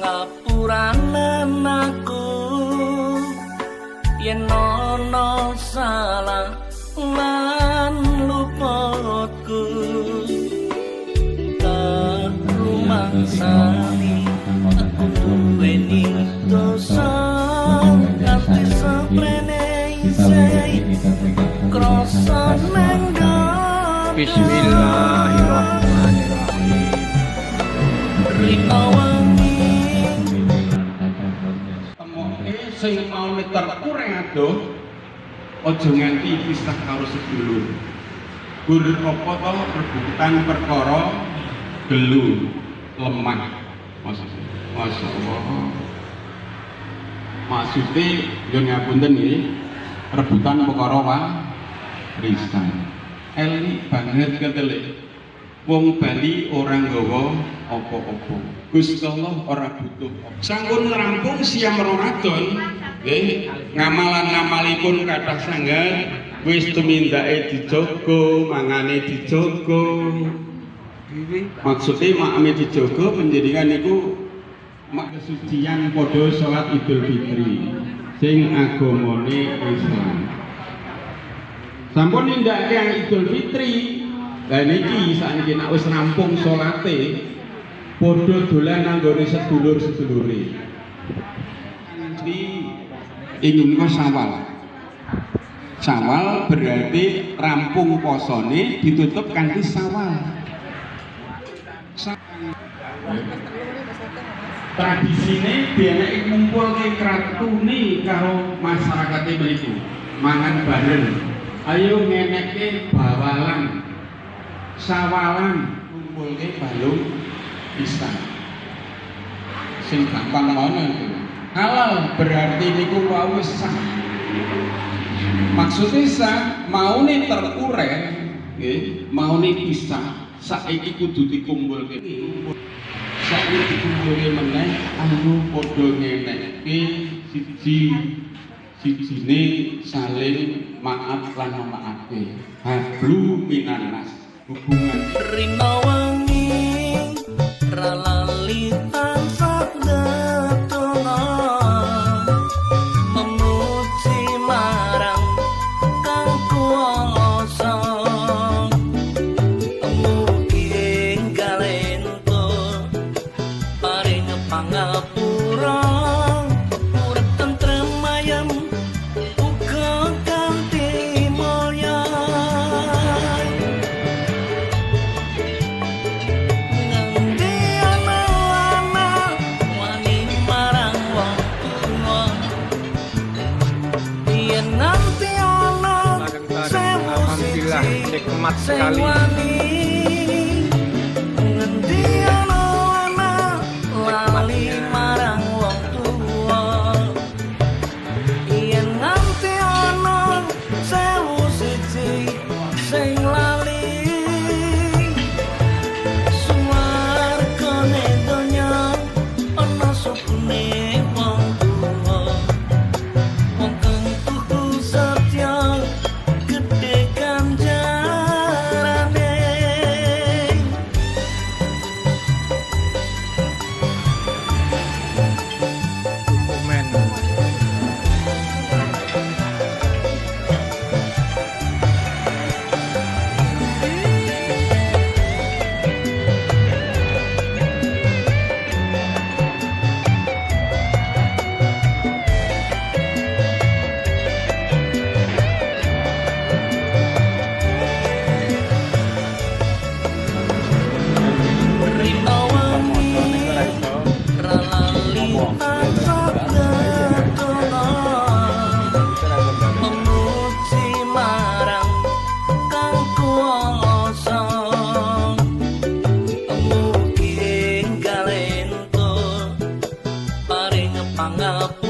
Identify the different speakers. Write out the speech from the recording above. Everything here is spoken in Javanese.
Speaker 1: ngapuranen aku yen ana salah lan luputku tak rumangsani aku duweni dosa nganti saprene isih krasa nenggon.
Speaker 2: Bismillahirrahmanirrahim. Sing mau terkurang adoh aja nganti pisah karo sedulur. Gur apa to rebutan perkara gelu lemah. Masyaallah. Maksude yo ngapunten nggih, rebutan perkara warisan. Eli banget ketelik. Wong Bali orang nggawa apa-apa. Gusti Allah ora butuh. Sampun rampung siam Ramadan, nggih, ngamalan-ngamalipun kathah sanget, wis tumindake dijaga, mangane dijaga. Maksudnya makame dijaga penjenengan niku mak kesucian padha salat Idul Fitri sing agamane Islam. Sampun nindakake Idul Fitri. Lah niki sakniki nek wis rampung salate padha dolan nanggone sedulur-sedulure. Ingin kok Syawal. Syawal berarti rampung posone ditutup kanthi Syawal. Tradisine dhewe ngumpulke kratune karo masyarakate mriku. Mangan bareng. Ayo ngenekke bawalan. Sawalan kumpulke balung pisang sing gampang mana itu halal berarti niku wae sah. Maksudnya sah maune teruren nggih, maune pisah saiki kudu dikumpulke. Saiki dikumpulke meneh anu padha ngenekke sijine saling maaf lan maafke. Hablu minanas hubungan
Speaker 1: rina wangi ralali tansah datona memuji marang kang kuwasa mugi galento paring pangapura urip tentrem ayem uga kanthi mulya.
Speaker 2: Nikmat sekali.
Speaker 1: Lali marang wong tuwa yen nganti ana sewu siji sing lali swargane donya ana supune wong tuwa wong kang tuku satya gedhe kanjarane mangap